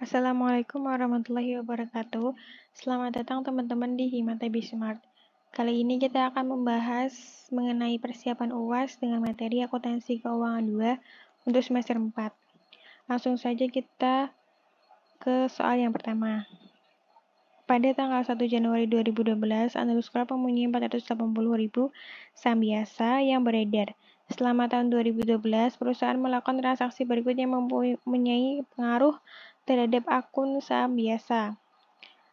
Assalamualaikum warahmatullahi wabarakatuh. Selamat datang teman-teman di Himatebi Smart. Kali ini kita akan membahas mengenai persiapan UAS dengan materi akuntansi keuangan 2 untuk semester 4. Langsung saja kita ke soal yang pertama. Pada tanggal 1 Januari 2012, analis skor mempunyai 480.000 saham biasa yang beredar. Selama tahun 2012, perusahaan melakukan transaksi berikut yang mempunyai pengaruh terhadap akun saham biasa.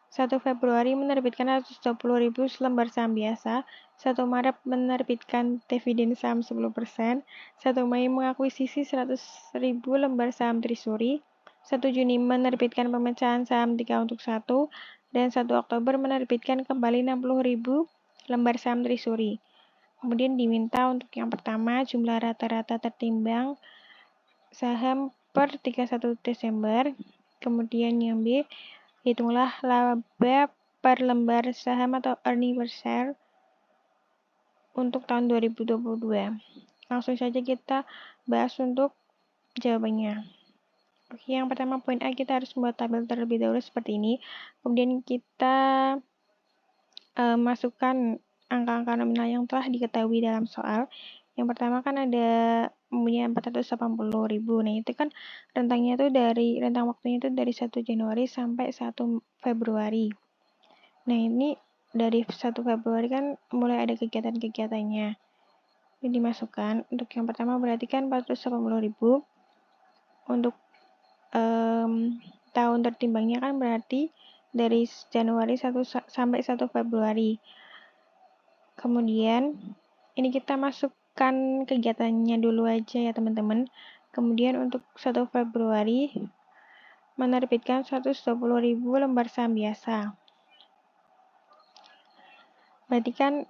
1 Februari menerbitkan 120.000 lembar saham biasa, 1 Maret menerbitkan dividen saham 10%, 1 Mei mengakuisisi 100.000 lembar saham Trisuri, 1 Juni menerbitkan pemecahan saham 3 untuk 1, dan 1 Oktober menerbitkan kembali 60.000 lembar saham Trisuri. Kemudian diminta untuk yang pertama jumlah rata-rata tertimbang saham per 31 Desember. Kemudian yang B, hitunglah laba per lembar saham atau earning per share untuk tahun 2022. Langsung saja kita bahas untuk jawabannya. Oke, yang pertama poin A, kita harus membuat tabel terlebih dahulu seperti ini. Kemudian kita masukkan angka-angka nominal yang telah diketahui dalam soal. Yang pertama kan ada mempunyai 480.000. Nah, itu kan rentang waktunya itu dari 1 Januari sampai 1 Februari. Nah, ini dari 1 Februari kan mulai ada kegiatan-kegiatannya. Ini dimasukkan. Untuk yang pertama berarti kan 480.000. Untuk tahun tertimbangnya kan berarti dari Januari 1 sampai 1 Februari. Kemudian ini kita masukkan kegiatannya dulu aja ya teman-teman. Kemudian untuk 1 Februari menerbitkan 120.000 lembar saham biasa. Berarti kan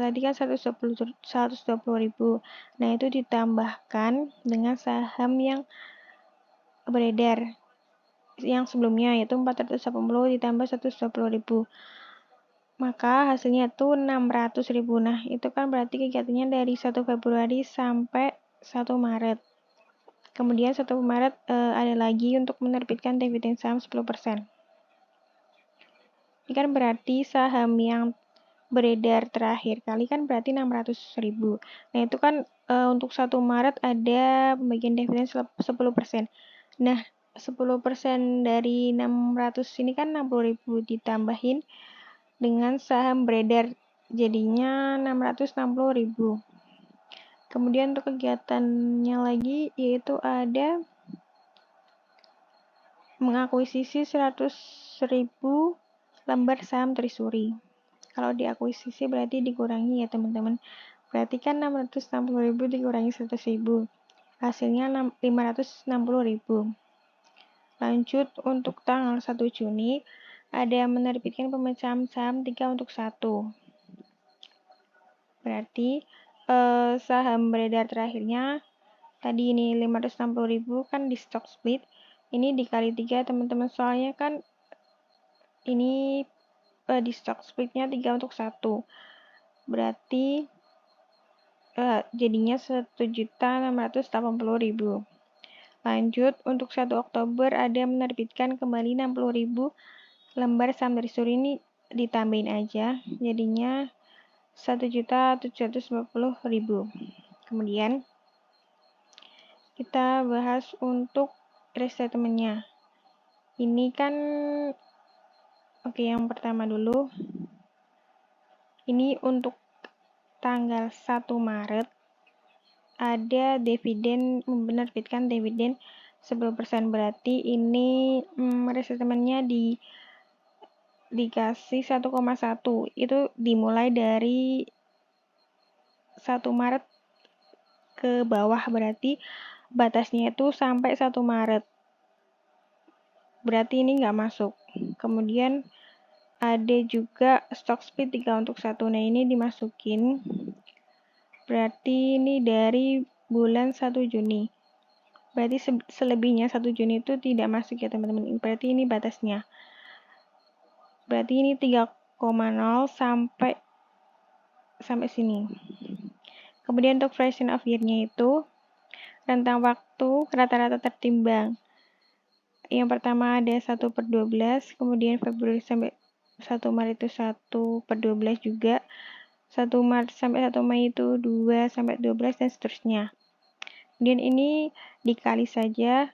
tadi kan 120.000. Nah, itu ditambahkan dengan saham yang beredar yang sebelumnya, yaitu 480 ditambah 120.000. Maka hasilnya itu 600.000. Nah, itu kan berarti kegiatannya dari 1 Februari sampai 1 Maret. Kemudian 1 Maret ada lagi untuk menerbitkan dividen saham 10%. Ini kan berarti saham yang beredar terakhir kali kan berarti 600.000. Nah, itu kan untuk 1 Maret ada pembagian dividen 10%. Nah, 10% dari 600 ini kan 60.000 ditambahin dengan saham beredar, jadinya 660.000. Kemudian untuk kegiatannya lagi yaitu ada mengakuisisi 100.000 lembar saham Trisuri. Kalau diakuisisi berarti dikurangi ya teman-teman. Berarti kan 660.000 dikurangi 100.000. Hasilnya 560.000. Lanjut untuk tanggal 1 Juni ada yang menerbitkan pemecahan saham 3 untuk 1. Berarti saham beredar terakhirnya tadi ini 560.000 kan di stock split. Ini dikali 3 teman-teman, soalnya kan ini di stock splitnya 3 untuk 1. Berarti jadinya 1.680.000. Lanjut untuk 1 Oktober ada yang menerbitkan kembali 60.000 lembar saham Trisuri, ini ditambahin aja jadinya 1.750.000. Kemudian kita bahas untuk restatementnya. Ini kan oke, yang pertama dulu. Ini untuk tanggal 1 Maret ada dividen, menerbitkan dividen 10%, berarti ini restatementnya dikasih 1,1. Itu dimulai dari 1 Maret ke bawah, berarti batasnya itu sampai 1 Maret. Berarti ini nggak masuk. Kemudian ada juga stock split 3 untuk 1. Nah, ini dimasukin. Berarti ini dari bulan 1 Juni. Berarti selebihnya 1 Juni itu tidak masuk ya teman-teman. Berarti ini batasnya. Berarti ini 3,0 sampai sini. Kemudian untuk fraction of year-nya itu rentang waktu rata-rata tertimbang. Yang pertama ada 1/12, kemudian Februari sampai 1 Maret itu 1/12 juga. 1 Maret sampai 1 Mei itu 2/12 dan seterusnya. Kemudian ini dikali saja,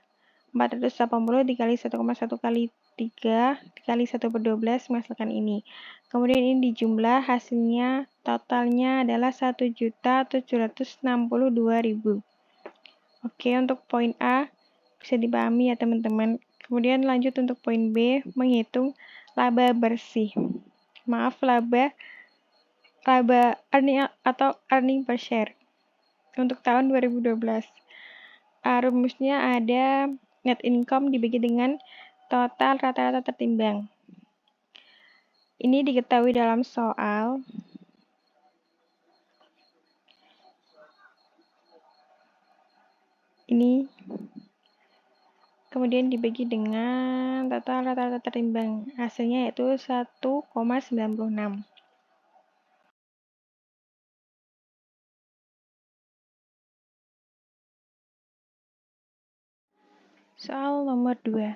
480 dikali 1,1 kali 3 dikali 1/12 menghasilkan ini. Kemudian ini dijumlah, hasilnya totalnya adalah 1.762.000. Oke, untuk poin A bisa dipahami ya teman-teman. Kemudian lanjut untuk poin B, menghitung laba bersih. Maaf, laba earning atau earning per share untuk tahun 2012. Rumusnya ada net income dibagi dengan total rata-rata tertimbang. Ini diketahui dalam soal. Ini kemudian dibagi dengan total rata-rata tertimbang. Hasilnya yaitu 1,96. Soal nomor 2.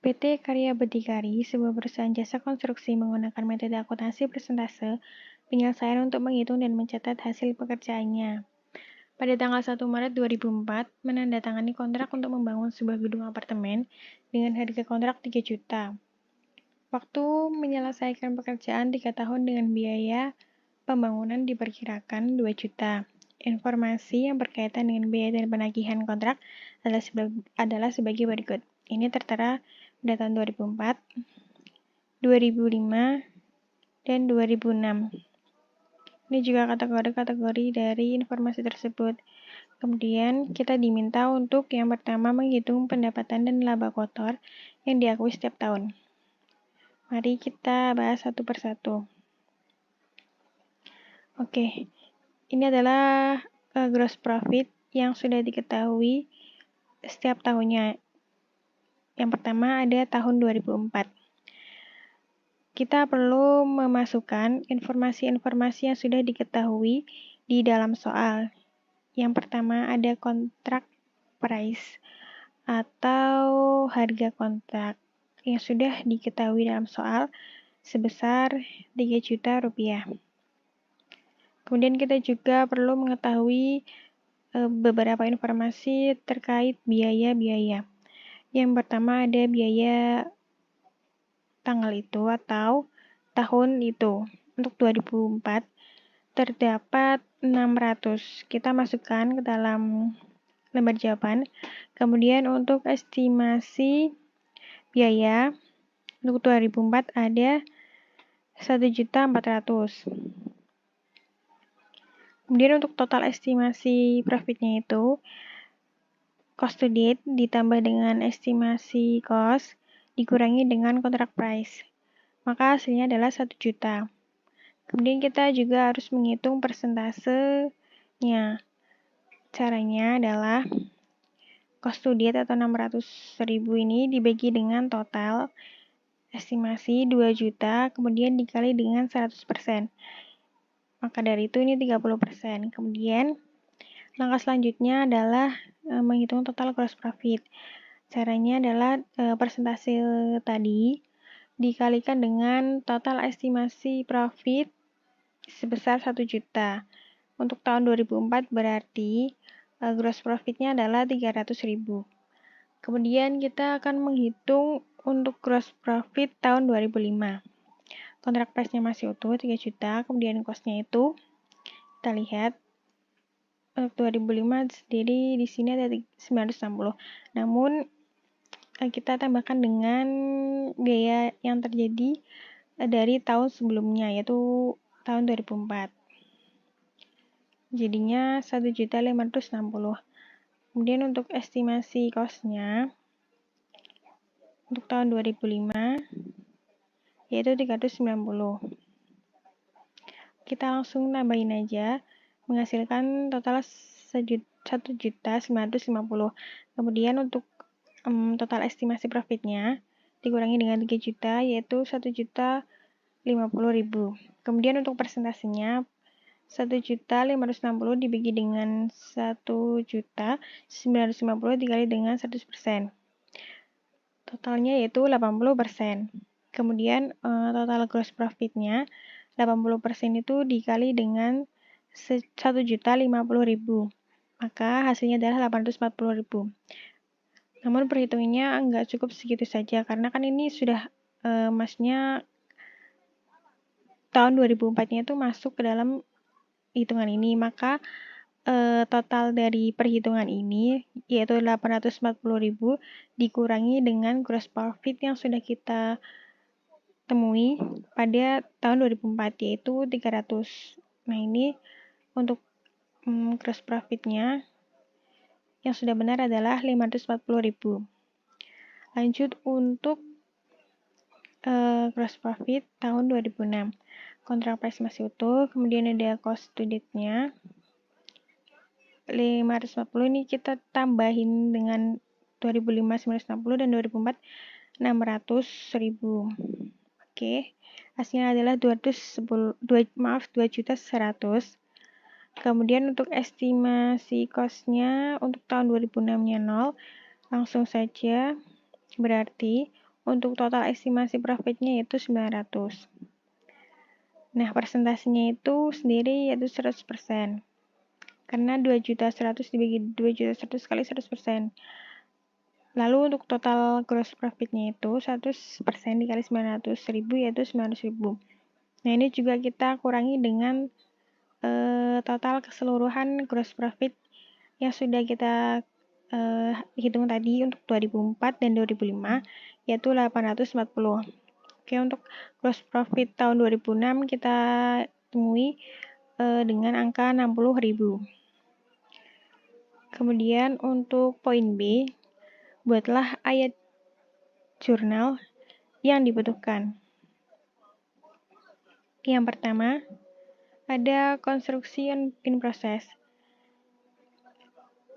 PT Karya Berdikari, sebuah perusahaan jasa konstruksi menggunakan metode akuntansi persentase penyelesaian untuk menghitung dan mencatat hasil pekerjaannya. Pada tanggal 1 Maret 2004, menandatangani kontrak untuk membangun sebuah gedung apartemen dengan harga kontrak 3 juta. Waktu menyelesaikan pekerjaan 3 tahun dengan biaya pembangunan diperkirakan 2 juta. Informasi yang berkaitan dengan biaya dan penagihan kontrak adalah sebagai berikut. Ini tertera pada tahun 2004, 2005, dan 2006. Ini juga kategori-kategori dari informasi tersebut. Kemudian kita diminta untuk yang pertama menghitung pendapatan dan laba kotor yang diakui setiap tahun. Mari kita bahas satu persatu. Oke, ini adalah gross profit yang sudah diketahui setiap tahunnya. Yang pertama ada tahun 2004. Kita perlu memasukkan informasi-informasi yang sudah diketahui di dalam soal. Yang pertama ada kontrak price atau harga kontrak yang sudah diketahui dalam soal sebesar 3 juta rupiah. Kemudian kita juga perlu mengetahui beberapa informasi terkait biaya-biaya. Yang pertama ada biaya tanggal itu atau tahun itu. Untuk 2004 terdapat 600. Kita masukkan ke dalam lembar jawaban. Kemudian untuk estimasi biaya untuk 2004 ada 1.400.000. Kemudian untuk total estimasi profitnya itu cost to date ditambah dengan estimasi cost dikurangi dengan kontrak price. Maka hasilnya adalah 1 juta. Kemudian kita juga harus menghitung persentasenya. Caranya adalah cost to date atau 600.000 ini dibagi dengan total estimasi 2 juta, kemudian dikali dengan 100%. Maka dari itu ini 30%. Kemudian langkah selanjutnya adalah menghitung total gross profit. Caranya adalah persentase tadi dikalikan dengan total estimasi profit sebesar 1 juta. Untuk tahun 2004 berarti gross profitnya adalah 300.000. Kemudian kita akan menghitung untuk gross profit tahun 2005. Kontrak price-nya masih utuh 3 juta, kemudian cost-nya itu kita lihat untuk 2005 sendiri di sini ada 960. Namun kita tambahkan dengan biaya yang terjadi dari tahun sebelumnya yaitu tahun 2004. Jadinya 1.560. Kemudian untuk estimasi cost-nya untuk tahun 2005 yaitu 390. Kita langsung nambahin aja, menghasilkan total 1.950. Kemudian untuk total estimasi profitnya dikurangi dengan 3 juta yaitu 1.050.000. Kemudian untuk persentasenya 1.560 dibagi dengan 1.950 dikali dengan 100%. totalnya yaitu 80%. Kemudian total gross profit-nya 80% itu dikali dengan 1.050.000. Maka hasilnya adalah 840.000. Namun perhitungannya nggak cukup segitu saja, karena kan ini sudah maksudnya tahun 2004-nya itu masuk ke dalam hitungan ini. Maka total dari perhitungan ini yaitu 840.000 dikurangi dengan gross profit yang sudah kita temui pada tahun 2004 yaitu 300. Nah, ini untuk gross profit-nya yang sudah benar adalah 540.000. Lanjut untuk gross profit tahun 2006. Kontrak price masih utuh, kemudian ada cost to date-nya. 540 ini kita tambahin dengan 2005 960 dan 2004 600.000. Oke, hasilnya adalah 2.100.000. Kemudian untuk estimasi cost-nya untuk tahun 2006-nya 0, langsung saja berarti untuk total estimasi profit-nya yaitu 900. Nah, persentasenya itu sendiri yaitu 100%. Karena 2.100.000 dibagi 2.100.000 kali 100%. Lalu untuk total gross profit-nya itu 100% dikali 900.000 yaitu 900.000. Nah, ini juga kita kurangi dengan total keseluruhan gross profit yang sudah kita hitung tadi untuk 2004 dan 2005 yaitu 840. Oke, untuk gross profit tahun 2006 kita temui dengan angka 60.000. Kemudian untuk poin B, buatlah ayat jurnal yang dibutuhkan. Yang pertama, ada konstruksi in process.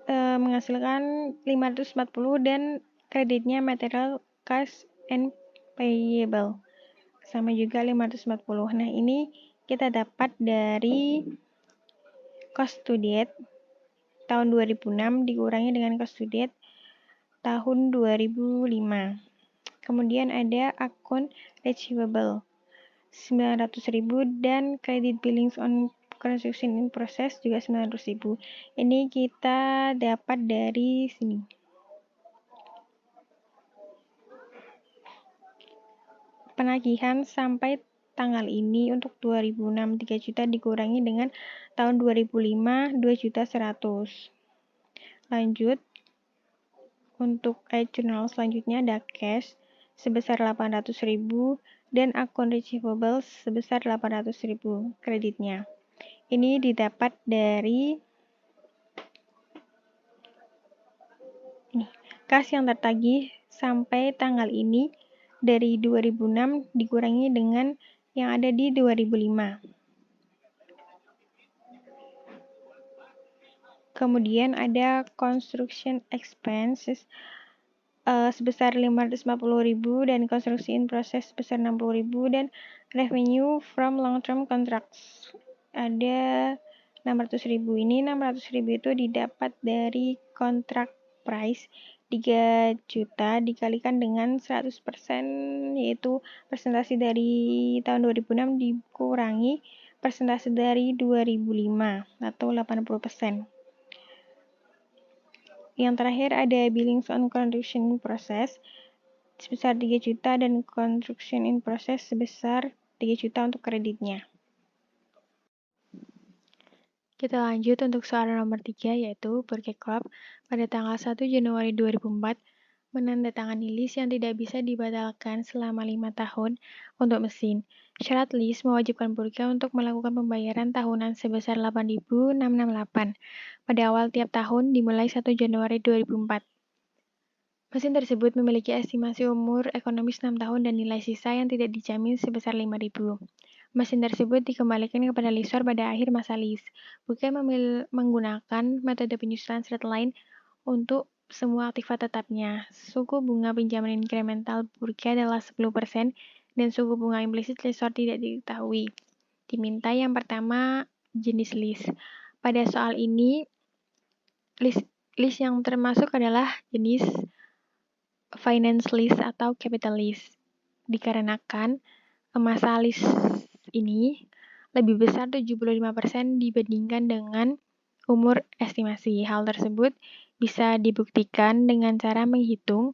Menghasilkan 540 dan kreditnya material, cash, and payable. Sama juga 540. Nah, ini kita dapat dari cost to date tahun 2006 dikurangi dengan cost to date tahun 2005. Kemudian ada akun receivable 900.000 dan credit billings on construction in process juga 900.000. Ini kita dapat dari sini. Penagihan sampai tanggal ini untuk 2006 3 juta dikurangi dengan tahun 2005 2.100.000. Lanjut, untuk jurnal selanjutnya ada cash sebesar 800.000 dan akun receivable sebesar 800.000 kreditnya. Ini didapat dari kas yang tertagih sampai tanggal ini dari 2006 dikurangi dengan yang ada di 2005. Kemudian ada construction expenses sebesar 550.000 dan construction in process sebesar 60.000 dan revenue from long-term contracts ada 600.000. Ini 600.000 itu didapat dari kontrak price 3 juta dikalikan dengan 100% yaitu persentase dari tahun 2006 dikurangi persentase dari 2005 atau 80%. Yang terakhir ada billings on construction in process sebesar 3 juta dan construction in process sebesar 3 juta untuk kreditnya. Kita lanjut untuk soal nomor 3 yaitu Burger Club pada tanggal 1 Januari 2004 menandatangani lease yang tidak bisa dibatalkan selama 5 tahun untuk mesin. Syarat lease mewajibkan Burger untuk melakukan pembayaran tahunan sebesar 8.668 pada awal tiap tahun dimulai 1 Januari 2004. Mesin tersebut memiliki estimasi umur ekonomis 6 tahun dan nilai sisa yang tidak dijamin sebesar 5.000. Mesin tersebut dikembalikan kepada lessor pada akhir masa lease. Bukan menggunakan metode penyusunan surat lain untuk semua aktiva tetapnya. Suku bunga pinjaman inkremental Burger adalah 10% dan suku bunga implisit lessor tidak diketahui. Diminta yang pertama jenis lease. Pada soal ini, lease yang termasuk adalah jenis finance lease atau capital lease. Dikarenakan masa lease ini lebih besar 75% dibandingkan dengan umur estimasi. Hal tersebut bisa dibuktikan dengan cara menghitung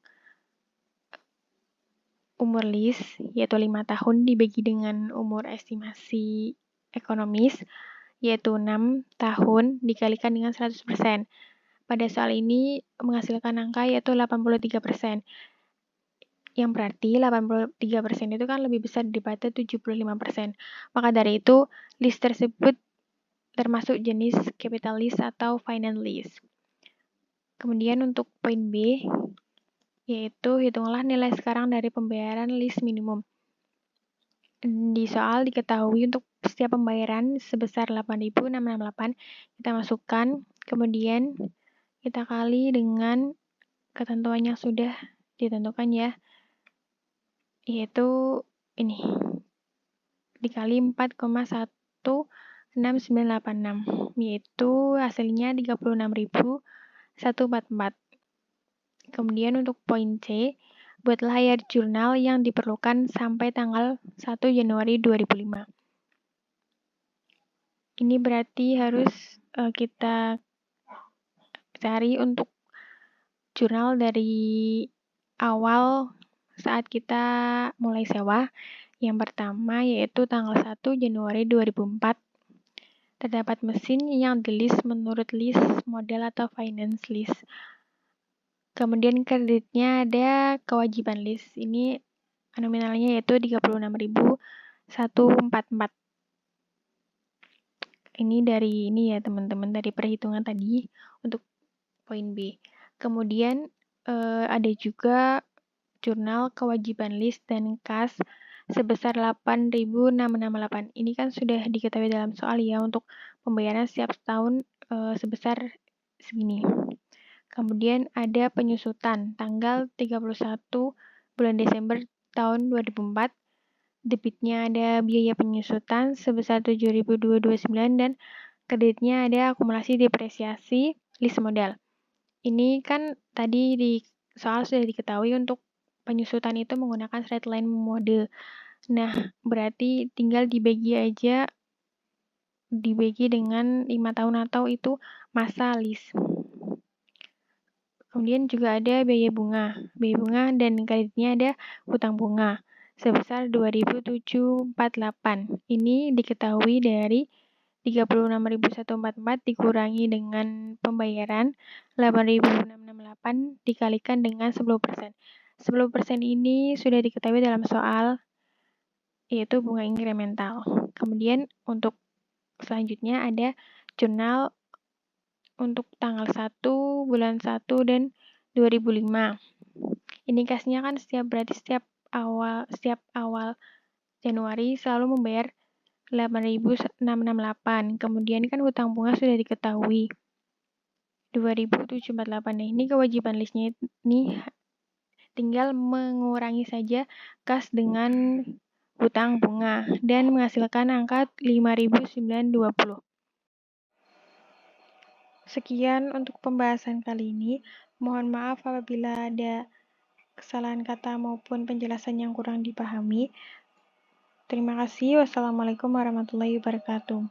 umur lease, yaitu 5 tahun dibagi dengan umur estimasi ekonomis, yaitu 6 tahun dikalikan dengan 100%. Pada soal ini menghasilkan angka yaitu 83%. Yang berarti 83% itu kan lebih besar daripada 75%. Maka dari itu, lease tersebut termasuk jenis capital lease atau finance lease. Kemudian untuk poin B, yaitu hitunglah nilai sekarang dari pembayaran lease minimum. Di soal diketahui untuk setiap pembayaran sebesar 8.668, kita masukkan, kemudian kita kali dengan ketentuan yang sudah ditentukan ya, yaitu ini, dikali 4,16986, yaitu hasilnya 36.144. Kemudian untuk poin C, buatlah layar jurnal yang diperlukan sampai tanggal 1 Januari 2005. Ini berarti harus kita cari untuk jurnal dari awal saat kita mulai sewa. Yang pertama yaitu tanggal 1 Januari 2004. Terdapat mesin yang di-lease menurut lease model atau finance lease. Kemudian kreditnya ada kewajiban lease. Ini nominalnya yaitu 36.144. Ini dari ini ya teman-teman, dari perhitungan tadi untuk poin B. Kemudian ada juga jurnal kewajiban lease dan kas sebesar 8.668. Ini kan sudah diketahui dalam soal ya, untuk pembayaran setiap tahun sebesar segini. Kemudian ada penyusutan tanggal 31 bulan Desember tahun 2004. Debitnya ada biaya penyusutan sebesar 7.229 dan kreditnya ada akumulasi depresiasi lease modal. Ini kan tadi di soal sudah diketahui untuk penyusutan itu menggunakan straight line mode. Nah, berarti tinggal dibagi dengan 5 tahun atau itu masa lease. Kemudian juga ada biaya bunga dan kreditnya ada hutang bunga sebesar 2.748. Ini diketahui dari 36.144 dikurangi dengan pembayaran 8.668 dikalikan dengan 10%. 10% ini sudah diketahui dalam soal, yaitu bunga inkremental. Kemudian untuk selanjutnya ada jurnal untuk tanggal 1 bulan 1 dan 2005. Ini kasnya kan setiap awal Januari selalu membayar 8.668. Kemudian kan hutang bunga sudah diketahui 2.748. Nah, ini kewajiban listnya ini tinggal mengurangi saja kas dengan hutang bunga dan menghasilkan angka 5.920. Sekian untuk pembahasan kali ini. Mohon maaf apabila ada kesalahan kata maupun penjelasan yang kurang dipahami. Terima kasih. Wassalamualaikum warahmatullahi wabarakatuh.